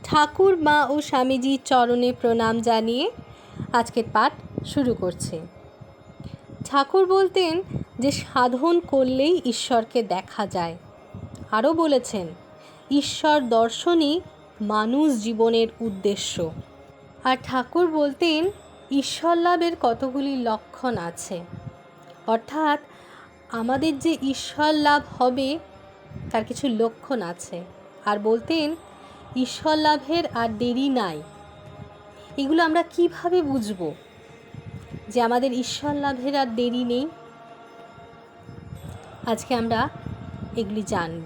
ঠাকুর মা ও স্বামীজির চরণে প্রণাম জানিয়ে আজকের পাঠ শুরু করছে। ঠাকুর বলতেন যে সাধন করলেই ঈশ্বরকে দেখা যায়। আরও বলেছেন, ঈশ্বর দর্শনই মানুষ জীবনের উদ্দেশ্য। আর ঠাকুর বলতেন ঈশ্বর লাভের কতগুলি লক্ষণ আছে, অর্থাৎ আমাদের যে ঈশ্বর লাভ হবে তার কিছু লক্ষণ আছে। আর বলতেন ঈশ্বর লাভের আর দেরি নাই। এগুলো আমরা কিভাবে বুঝব যে আমাদের ঈশ্বর লাভের আর দেরি নেই? আজকে আমরা এগুলি জানব।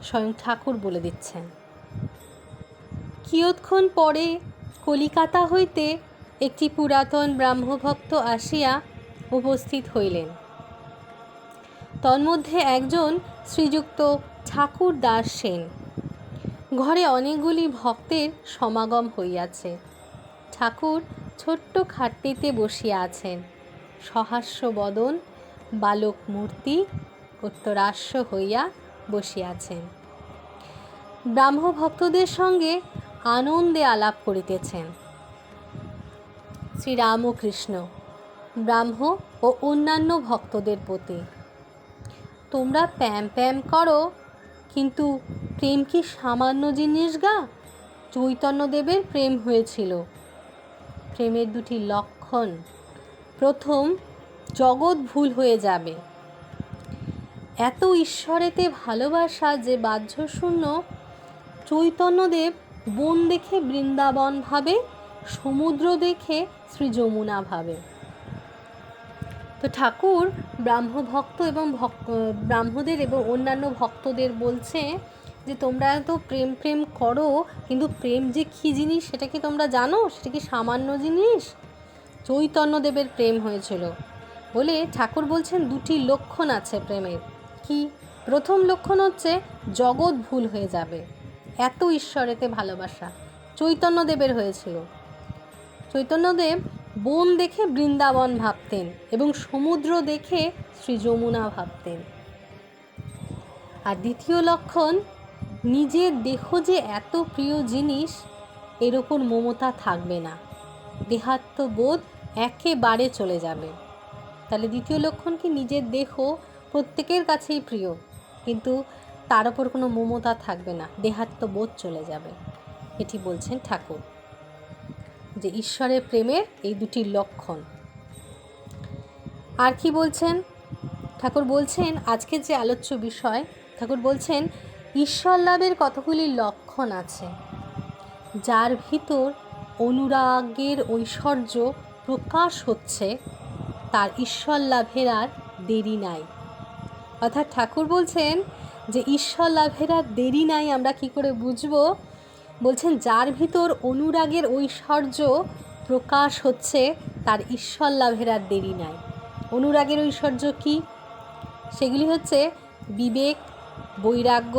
স্বয়ং ঠাকুর বলে দিচ্ছেন। কিয়ৎক্ষণ পরে কলিকাতা হইতে একটি পুরাতন ব্রাহ্মভক্ত আসিয়া উপস্থিত হইলেন। তন্মধ্যে একজন শ্রীযুক্ত ঠাকুর দাস সেন। ঘরে অনেকগুলি ভক্তের সমাগম হইয়াছে। ঠাকুর ছোট্ট খাটটিতে বসিয়া আছেন। সহাস্য বদন, বালক মূর্তি উত্তরাস্য হইয়া বসিয়াছেন। ব্রাহ্মভক্তদের সঙ্গে আনন্দে আলাপ করিতেছেন। শ্রীরামকৃষ্ণ ব্রাহ্ম ও অন্যান্য ভক্তদের প্রতি, তোমরা প্যাম প্যাম করো, কিন্তু প্রেম কি সামান্য জিনিস গা? চৈতন্যদেবের প্রেম হয়েছিল। প্রেমের দুটি লক্ষণ। প্রথম, জগৎ ভুল হয়ে যাবে। এত ঈশ্বরেতে ভালোবাসা যে বাহ্যশূন্য। চৈতন্যদেব বন দেখে বৃন্দাবন ভাবে, সমুদ্র দেখে শ্রী যমুনা ভাবে। তো ঠাকুর ব্রাহ্মভক্ত এবং ব্রাহ্মদের এবং অন্যান্য ভক্তদের বলছে যে তোমরা তো প্রেম প্রেম করো, কিন্তু প্রেম যে কী জিনিস সেটা কি তোমরা জানো? সেটা কি সামান্য জিনিস? চৈতন্যদেবের প্রেম হয়েছিল বলে ঠাকুর বলছেন দুটি লক্ষণ আছে প্রেমের। কি? প্রথম লক্ষণ হচ্ছে জগৎ ভুল হয়ে যাবে। এত ঈশ্বরেতে ভালোবাসা চৈতন্যদেবের হয়েছিল। চৈতন্যদেব বন দেখে বৃন্দাবন ভাবতেন এবং সমুদ্র দেখে শ্রী যমুনা ভাবতেন। আর দ্বিতীয় লক্ষণ, নিজের দেহ যে এত প্রিয় জিনিস, এর ওপর মমতা থাকবে না। দেহাত্মবোধ একেবারে চলে যাবে। তাহলে দ্বিতীয় লক্ষণ কি? নিজের দেহ প্রত্যেকের কাছেই প্রিয়, কিন্তু তার ওপর কোনো মমতা থাকবে না, দেহাত্মবোধ চলে যাবে। এটি বলছেন ঠাকুর যে ঈশ্বরের প্রেমের এই দুটি লক্ষণ। আর কি বলছেন ঠাকুর? বলছেন আজকের যে আলোচ্য বিষয়, ঠাকুর বলছেন ঈশ্বর লাভের কতগুলি লক্ষণ আছে। যার ভিতর অনুরাগের ঐশ্বর্য প্রকাশ হচ্ছে, তার ঈশ্বর লাভের আর দেরি নাই। অর্থাৎ ঠাকুর বলছেন যে ঈশ্বর লাভের আর দেরি নাই। আমরা কি করে বুঝবো? বলছেন যার ভিতর অনুরাগের ঐশ্বর্য প্রকাশ হচ্ছে, তার ঈশ্বর লাভের আর দেরি নাই। অনুরাগের ঐশ্বর্য কি? সেগুলি হচ্ছে বিবেক, বৈরাগ্য,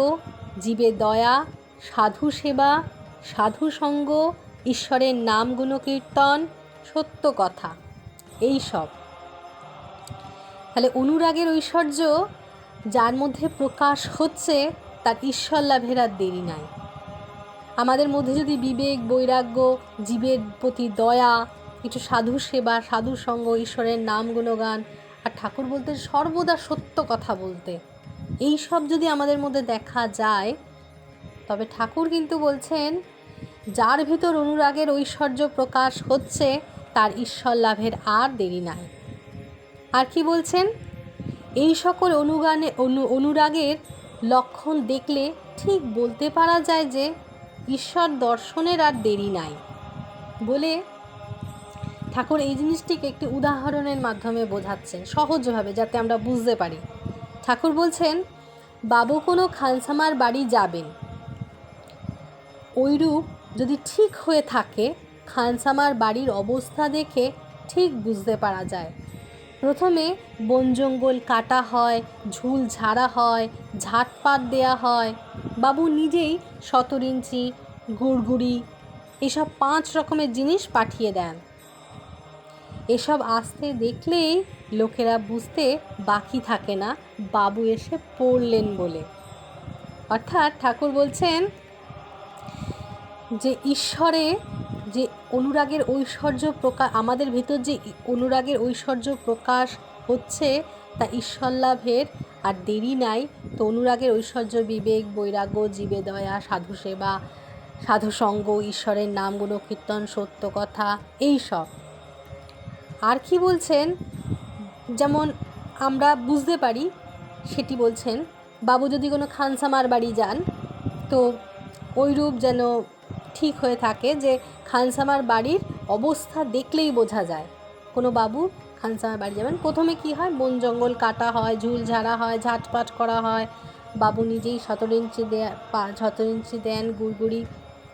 জীবে দয়া, সাধু সেবা, সাধু সঙ্গ, ঈশ্বরের নাম গুণকীর্তন, সত্য কথা, এই সব। তাহলে অনুরাগের ঐশ্বর্য যার মধ্যে প্রকাশ হচ্ছে, তার ঈশ্বর লাভের আর দেরি নাই। আমাদের মধ্যে যদি বিবেক, বৈরাগ্য, জীবের প্রতি দয়া, একটু সাধু সেবা, সাধু সঙ্গ, ঈশ্বরের নাম গুণগান, আর ঠাকুর বলতে সর্বদা সত্য কথা বলতে, এই সব যদি আমাদের মধ্যে দেখা যায়, তবে ঠাকুর কিন্তু বলছেন যার ভিতর অনুরাগের ঐশ্বর্য প্রকাশ হচ্ছে, তার ঈশ্বর লাভের আর দেরি নাই। আর কি বলছেন? এই সকল অনুরাগের লক্ষণ দেখলে ঠিক বলতে পারা যায় যে ঈশ্বর দর্শনের আর দেরি নাই। বলে ঠাকুর এই জিনিসটিকে একটি উদাহরণের মাধ্যমে বোঝাচ্ছেন সহজভাবে, যাতে আমরা বুঝতে পারি। ঠাকুর বলছেন, বাবু কোনো খানসামার বাড়ি যাবেন, ওইরূপ যদি ঠিক হয়ে থাকে, খানসামার বাড়ির অবস্থা দেখে ঠিক বুঝতে পারা যায়। প্রথমে বন জঙ্গল কাটা হয়, ঝুল ঝাড়া হয়, ঝাঁটপাট দেয়া হয়। বাবু নিজেই শতরিঞ্চি, গুড়গুড়ি, এসব 5 রকমের জিনিস পাঠিয়ে দেন। এসব আসতে দেখলেই লোকেরা বুঝতে বাকি থাকে না বাবু এসে পড়লেন বলে। অর্থাৎ ঠাকুর বলছেন যে ঈশ্বরে যে অনুরাগের ঐশ্বর্য প্রকাশ, আমাদের ভিতর যে অনুরাগের ঐশ্বর্য প্রকাশ হচ্ছে, তা ঈশ্বর লাভের আর দেরি নাই। তো অনুরাগের ঐশ্বর্য বিবেক, বৈরাগ্য, জীবে দয়া, সাধু সেবা, সাধুসঙ্গ, ঈশ্বরের নাম গুণকীর্তন, সত্য কথা, এই সব। আর কি বলছেন, যেমন আমরা বুঝতে পারি সেটি বলছেন, বাবু যদি কোনো খানসামার বাড়ি যান তো ওইরূপ যেন ঠিক হয়ে থাকে যে খানসামার বাড়ির অবস্থা দেখলেই বোঝা যায়। কোনো বাবু খানসামার বাড়ি যাবেন, প্রথমে কি হয়, বন জঙ্গল কাটা হয়, ঝুল ঝাড়া হয়, ঝাঁটপাট করা হয়, বাবু নিজেই 17 ইঞ্চি দেন, গুড়গুড়ি,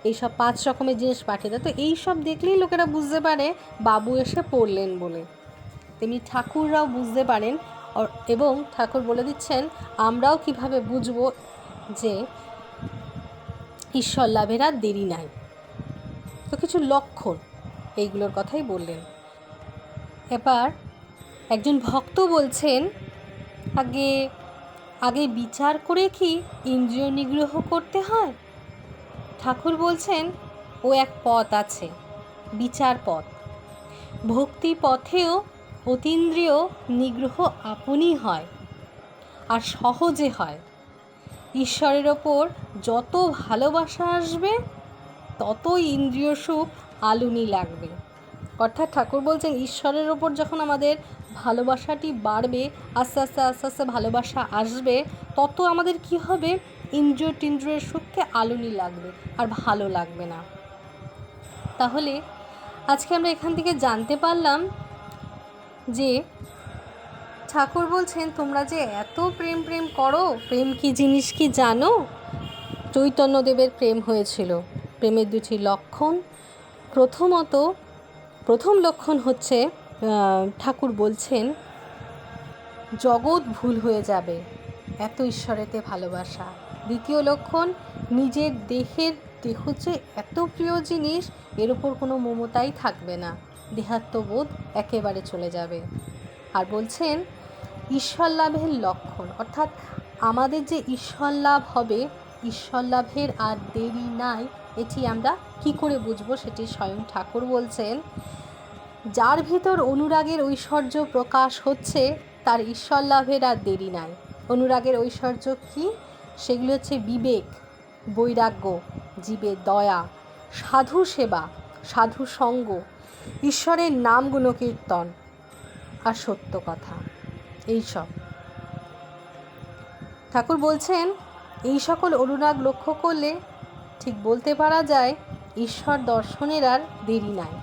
এইসব 5 রকমের জিনিস পাঠিয়ে দেয়। তো এইসব দেখলেই লোকেরা বুঝতে পারে বাবু এসে পড়লেন বলে। তেমনি ঠাকুররাও বুঝতে পারেন, এবং ঠাকুর বলে দিচ্ছেন আমরাও কিভাবে বুঝবো যে ঈশ্বর লাভের আর দেরি নাই। তো কিছু লক্ষণ এইগুলোর কথাই বললেন। এবার একজন ভক্ত বলছেন, আগে বিচার করে কি ইন্দ্রিয় নিগ্রহ করতে হয়? ঠাকুর বলছেন ও এক পথ আছে, বিচার পথ। ভক্তি পথেও অতীন্দ্রিয় নিগ্রহ আপনই হয়, আর সহজে হয়। ঈশ্বরের ওপর যত ভালোবাসা আসবে ততই ইন্দ্রিয় সুখ আলুনি লাগবে। অর্থাৎ ঠাকুর বলছেন ঈশ্বরের ওপর যখন আমাদের ভালোবাসাটি বাড়বে, আস্তে আস্তে আস্তে আস্তে ভালোবাসা আসবে, তত আমাদের কি হবে, ইন্দ্রিয়ের সুখকে আলুনি লাগবে, আর ভালো লাগবে না। তাহলে আজকে আমরা এখান থেকে জানতে পারলাম যে ঠাকুর বলছেন তোমরা যে এত প্রেম করো, প্রেম কি জিনিস কি জানো? চৈতন্যদেবের প্রেম হয়েছিল। প্রেমের দুটি লক্ষণ। প্রথম লক্ষণ হচ্ছে, ঠাকুর বলছেন জগৎ ভুল হয়ে যাবে, এত ঈশ্বরেতে ভালোবাসা। দ্বিতীয় লক্ষণ, নিজের দেহ যে এত প্রিয় জিনিস, এর ওপর কোনো মমতাই থাকবে না, দেহাত্মবোধ একেবারে চলে যাবে। আর বলছেন ঈশ্বর লাভের লক্ষণ, অর্থাৎ আমাদের যে ঈশ্বর লাভ হবে, ঈশ্বর লাভের আর দেরি নাই, এটি আমরা কি করে বুঝবো, সেটি স্বয়ং ঠাকুর বলছেন। যার ভিতর অনুরাগের ঐশ্বর্য প্রকাশ হচ্ছে, তার ঈশ্বর লাভের আর দেরি নাই। অনুরাগের ঐশ্বর্য কি? সেগুলো হচ্ছে বিবেক, বৈরাগ্য, জীবে দয়া, সাধু সেবা, সাধু সঙ্গ, ঈশ্বরের নাম গুণকীর্তন, আর সত্য কথা, এইসব। ঠাকুর বলছেন এই সকল অনুরাগ লক্ষ্য করলে ঠিক বলতে পারা যায় ঈশ্বর দর্শনের আর দেরি নাই।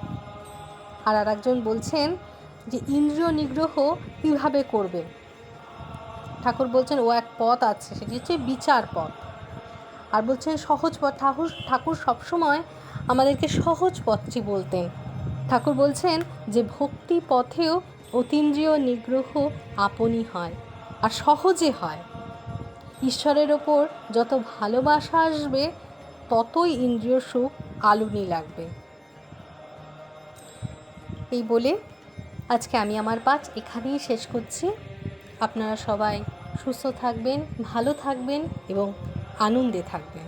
আর একজন বলছেন যে ইন্দ্রিয় নিগ্রহ কীভাবে করবে? ঠাকুর বলছেন ও এক পথ আছে, সেটি হচ্ছে বিচার পথ। আর বলছেন সহজ পথ। ঠাকুর সবসময় আমাদেরকে সহজ পথটি বলতেন। ঠাকুর বলছেন যে ভক্তি পথেও অতীন্দ্রিয় নিগ্রহ আপনই হয়, আর সহজে হয়। ঈশ্বরের ওপর যত ভালোবাসা আসবে ততই ইন্দ্রিয় সুখ আলুনি লাগবে। এই বলে আজকে আমি আমার পাঠ এখানেই শেষ করছি। আপনারা সবাই সুস্থ থাকবেন, ভালো থাকবেন এবং আনন্দে থাকবেন।